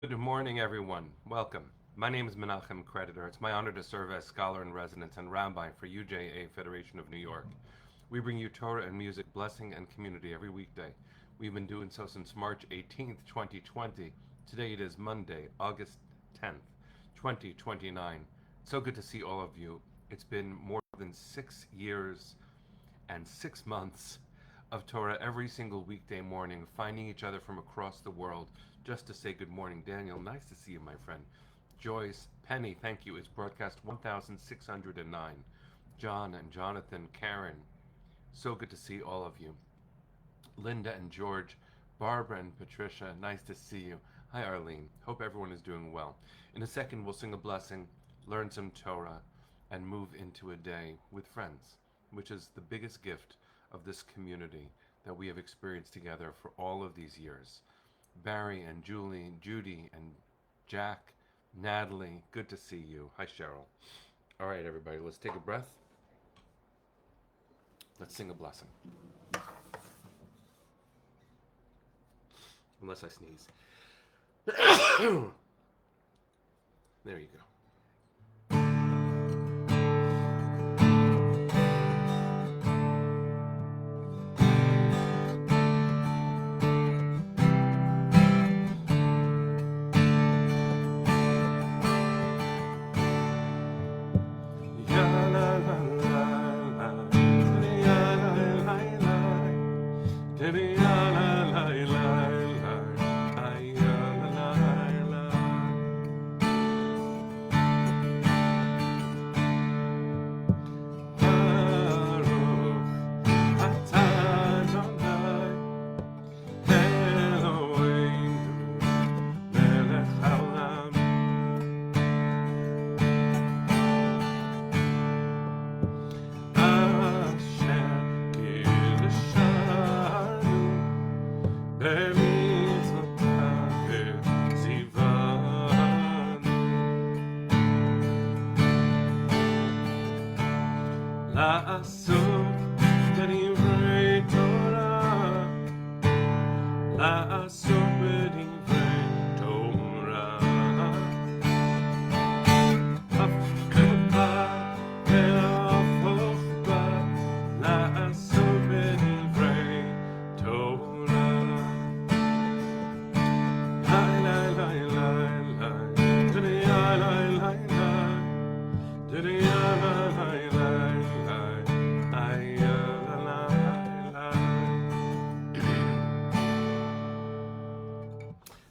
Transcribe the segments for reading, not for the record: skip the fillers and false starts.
Good morning, everyone. Welcome. My name is Menachem Creditor. It's my honor to serve as scholar in residence and rabbi for UJA Federation of New York. We bring you Torah and music, blessing, and community every weekday. We've been doing so since March 18th, 2020. Today it is Monday, August 10th, 2029. So good to see all of you. It's been more than 6 years and 6 months of Torah every single weekday morning, finding each other from across the world just to say good morning. Daniel, nice to see you, my friend. Joyce, Penny, thank you. It's broadcast 1609. John and Jonathan, Karen, so good to see all of you. Linda and George, Barbara and Patricia, nice to see you. Hi, Arlene. Hope everyone is doing well. In a second, we'll sing a blessing, learn some Torah, and move into a day with friends, which is the biggest gift of this community that we have experienced together for all of these years. Barry and Julie, Judy and Jack, Natalie, good to see you. Hi, Cheryl. All right, everybody, let's take a breath. Let's sing a blessing. Unless I sneeze. There you go.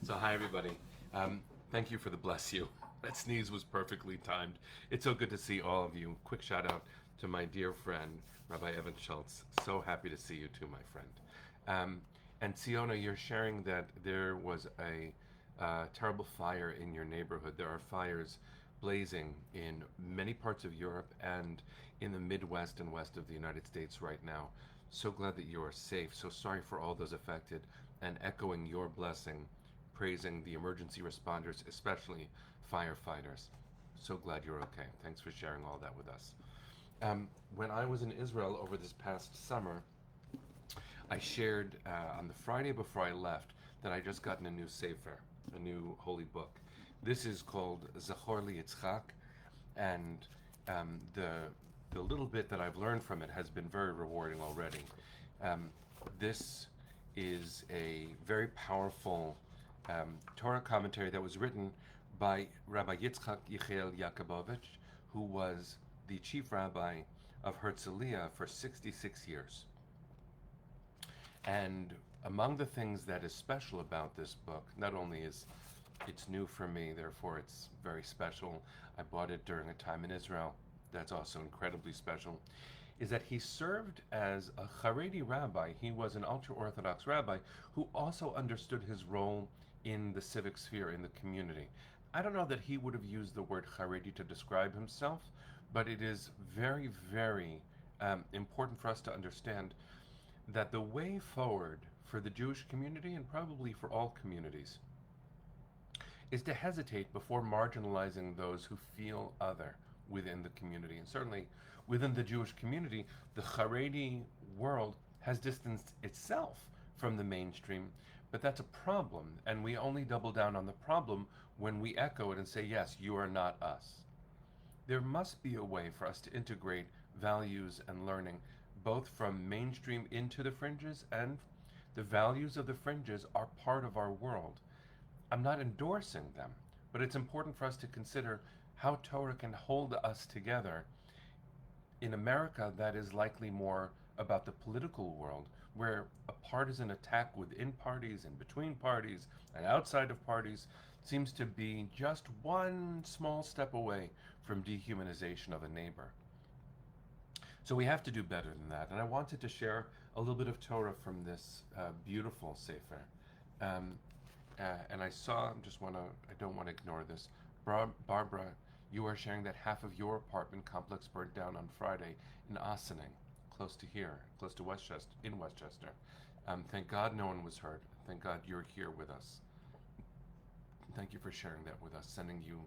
So hi everybody. Thank you for the bless you. That sneeze was perfectly timed. It's so good to see all of you. Quick shout out to my dear friend, Rabbi Evan Schultz. So happy to see you too, my friend. And Siona, you're sharing that there was a terrible fire in your neighborhood. There are fires blazing in many parts of Europe and in the Midwest and west of the United States right now. So glad that you are safe. So sorry for all those affected, and echoing your blessing, praising the emergency responders, especially firefighters. So glad you're okay. Thanks for sharing all that with us. When I was in Israel over this past summer, I shared on the Friday before I left that I just gotten a new Sefer, a new holy book. This is called Zachor Li Yitzchak, and the little bit that I've learned from it has been very rewarding already. This is a very powerful Torah commentary that was written by Rabbi Yitzchak Yechiel Yakubovich, who was the chief rabbi of Herzliya for 66 years. And among the things that is special about this book, not only is it's new for me, therefore it's very special, I bought it during a time in Israel, that's also incredibly special, is that he served as a Haredi rabbi. He was an ultra-Orthodox rabbi who also understood his role in the civic sphere, in the community. I don't know that he would have used the word Haredi to describe himself, but it is very, very important for us to understand that the way forward for the Jewish community, and probably for all communities, is to hesitate before marginalizing those who feel other within the community. And certainly within the Jewish community, the Haredi world has distanced itself from the mainstream But that's a problem, and we only double down on the problem when we echo it and say, yes, you are not us. There must be a way for us to integrate values and learning both from mainstream into the fringes, and the values of the fringes are part of our world. I'm not endorsing them, but it's important for us to consider how Torah can hold us together in America that is likely more about the political world, where a partisan attack within parties and between parties and outside of parties seems to be just one small step away from dehumanization of a neighbor. So we have to do better than that. And I wanted to share a little bit of Torah from this beautiful Sefer. Um, and I saw, I don't want to ignore this. Barbara, you are sharing that half of your apartment complex burned down on Friday in Ossining, close to here, close to Westchester, in Westchester. Thank God no one was hurt. Thank God you're here with us. Thank you for sharing that with us, sending you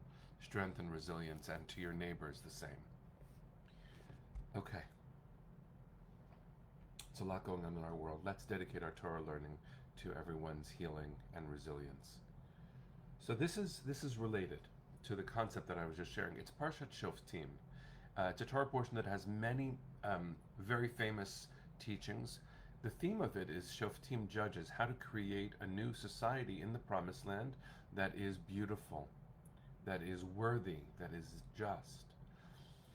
strength and resilience, and to your neighbors the same. Okay. It's a lot going on in our world. Let's dedicate our Torah learning to everyone's healing and resilience. So this is related to the concept that I was just sharing. It's Parshat Shoftim. It's a Torah portion that has many very famous teachings. The theme of it is Shoftim judges, how to create a new society in the Promised Land that is beautiful, that is worthy, that is just.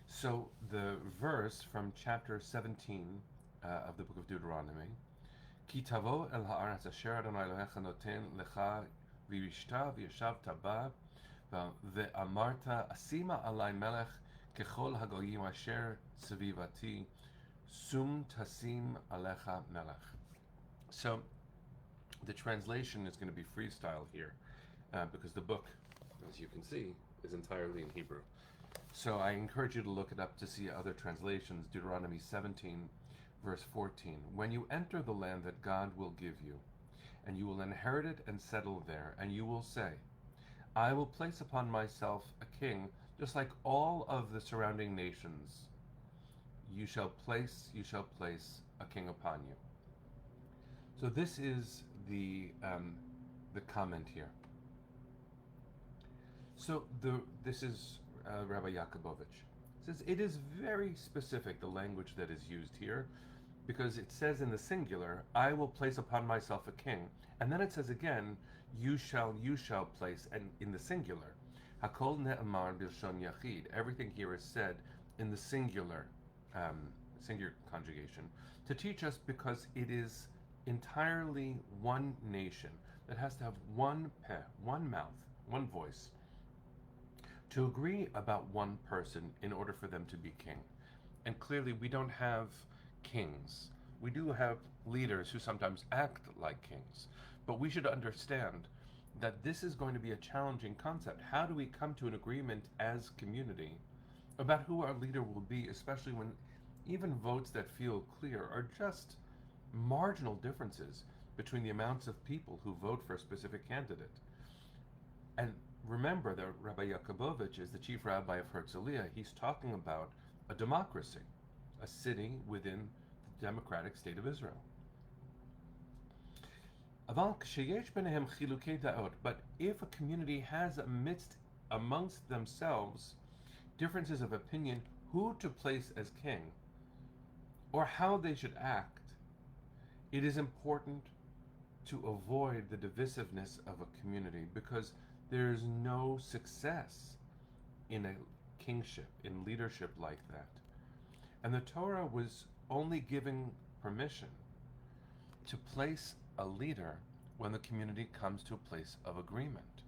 So the verse from chapter 17 of the book of Deuteronomy, Ki tavo el ha'aretz asher Adonai Elohecha noten lecha v'yishta v'yashavta ba ve'amarta asima alai melech kechol hagoyim asher sevivati sum tasim alecha melech. So the translation is going to be freestyle here because the book, as you can see, is entirely in Hebrew. So I encourage you to look it up to see other translations. Deuteronomy 17, verse 14. When you enter the land that God will give you, and you will inherit it and settle there, and you will say, I will place upon myself a king, just like all of the surrounding nations. You shall place a king upon you. So this is the comment here. So this is Rabbi Yakubovich. Says it is very specific, the language that is used here, because it says in the singular, I will place upon myself a king, and then it says again, you shall place, and in the singular, Hakol ne'amar bilshon yachid. Everything here is said in the singular conjugation to teach us, because it is entirely one nation that has to have one peh, one mouth, one voice, to agree about one person in order for them to be king. And clearly we don't have kings. We do have leaders who sometimes act like kings, but we should understand that this is going to be a challenging concept. How do we come to an agreement as community about who our leader will be, especially when even votes that feel clear are just marginal differences between the amounts of people who vote for a specific candidate? And remember that Rabbi Yakubovich is the chief rabbi of Herzliya. He's talking about a democracy, a city within the democratic state of Israel. But if a community has amongst themselves differences of opinion who to place as king or how they should act, it is important to avoid the divisiveness of a community, because there is no success in a kingship, in leadership like that. And the Torah was only giving permission to place a leader when the community comes to a place of agreement.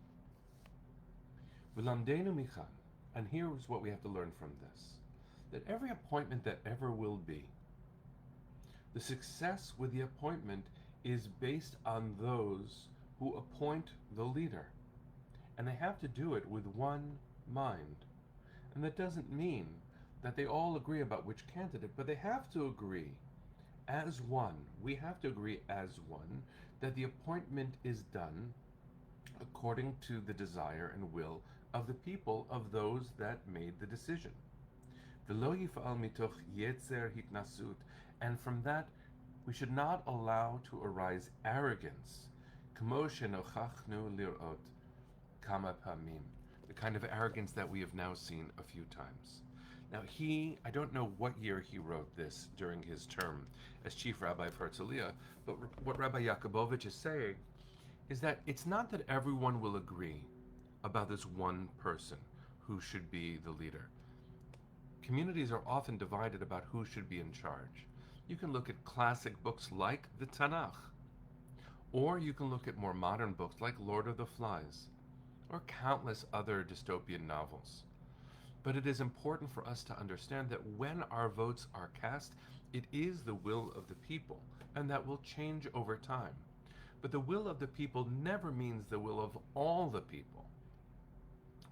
And here's what we have to learn from this, that every appointment that ever will be, the success with the appointment is based on those who appoint the leader. And they have to do it with one mind. And that doesn't mean that they all agree about which candidate, but they have to agree as one. We have to agree as one that the appointment is done according to the desire and will of the people, of those that made the decision. And from that, we should not allow to arise arrogance Kamo shenochachnu lirot kama pamim, the kind of arrogance that we have now seen a few times. Now I don't know what year he wrote this during his term as chief rabbi of Herzliya, but what Rabbi Yakubovich is saying is that it's not that everyone will agree about this one person who should be the leader. Communities are often divided about who should be in charge. You can look at classic books like the Tanakh, or you can look at more modern books like Lord of the Flies, or countless other dystopian novels. But it is important for us to understand that when our votes are cast, it is the will of the people, and that will change over time. But the will of the people never means the will of all the people.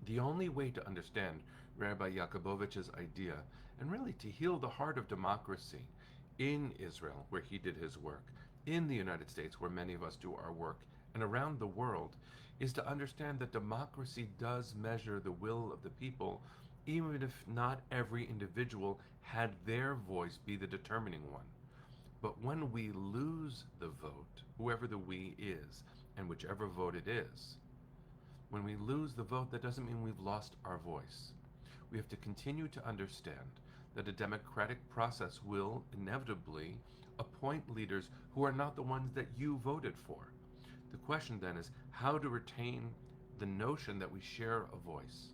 The only way to understand Rabbi Yakubovich's idea, and really to heal the heart of democracy in Israel, where he did his work, in the United States, where many of us do our work, and around the world, is to understand that democracy does measure the will of the people, even if not every individual had their voice be the determining one. But when we lose the vote, whoever the we is, and whichever vote it is, when we lose the vote, that doesn't mean we've lost our voice. We have to continue to understand that a democratic process will inevitably appoint leaders who are not the ones that you voted for. The question then is how to retain the notion that we share a voice.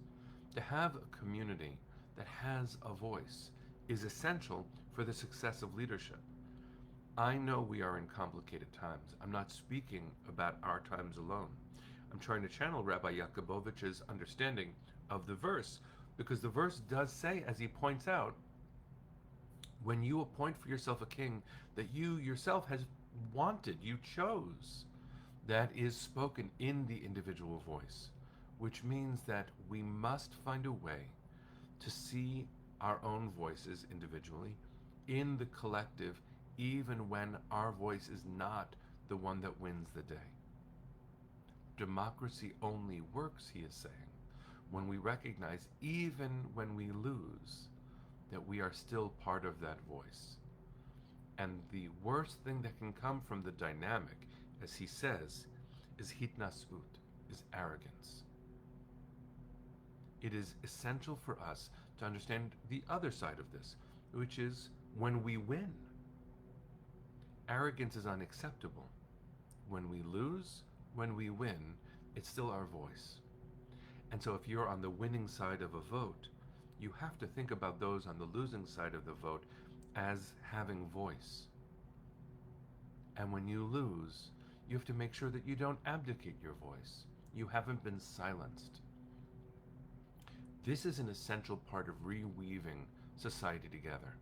To have a community that has a voice is essential for the success of leadership. I know we are in complicated times. I'm not speaking about our times alone. I'm trying to channel Rabbi Yakubovich's understanding of the verse, because the verse does say, as he points out, when you appoint for yourself a king that you yourself has wanted, you chose, that is spoken in the individual voice, which means that we must find a way to see our own voices individually in the collective, even when our voice is not the one that wins the day. Democracy only works, he is saying, when we recognize, even when we lose, that we are still part of that voice. And the worst thing that can come from the dynamic, as he says, is hitnasut, is arrogance. It is essential for us to understand the other side of this, which is when we win. Arrogance is unacceptable. When we lose, when we win, it's still our voice. And so if you're on the winning side of a vote, you have to think about those on the losing side of the vote as having voice. And when you lose, you have to make sure that you don't abdicate your voice. You haven't been silenced. This is an essential part of reweaving society together,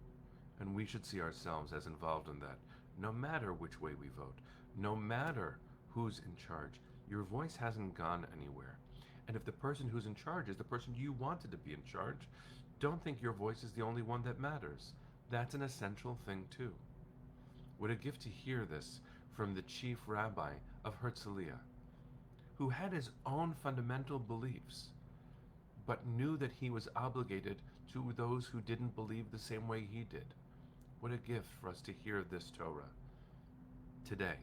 and we should see ourselves as involved in that. No matter which way we vote, no matter who's in charge, your voice hasn't gone anywhere. And if the person who's in charge is the person you wanted to be in charge, don't think your voice is the only one that matters. That's an essential thing too. What a gift to hear this from the chief rabbi of Herzliya, who had his own fundamental beliefs, but knew that he was obligated to those who didn't believe the same way he did. What a gift for us to hear this Torah today,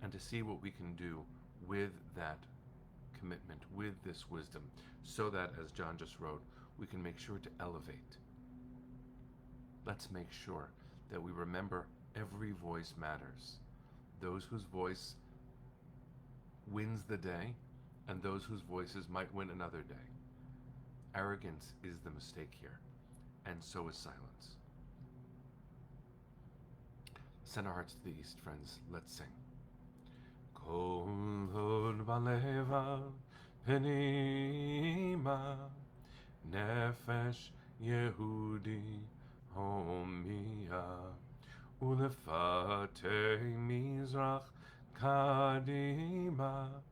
and to see what we can do with that commitment, with this wisdom, so that, as John just wrote, we can make sure to elevate. Let's make sure that we remember every voice matters. Those whose voice wins the day, and those whose voices might win another day. Arrogance is the mistake here, and so is silence. Send our hearts to the east, friends. Let's sing. Kol hod baleva penima nefesh Yehudi homia ulefate mizrach kadima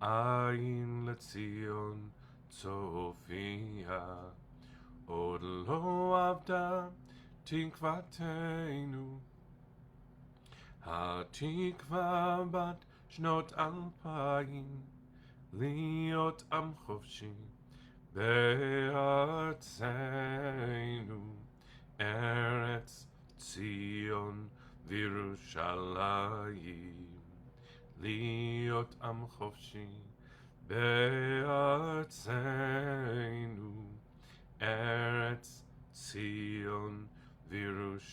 ayin letzion tzofia od lo avda tikvatenu התקווה בת שנות 2000 להיות עם חופשי בארצנו ארץ ציון וירושלים להיות עם חופשי בארצנו, ארץ ציון וירושלים.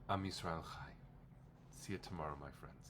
Am Yisrael Chai. See you tomorrow, my friends.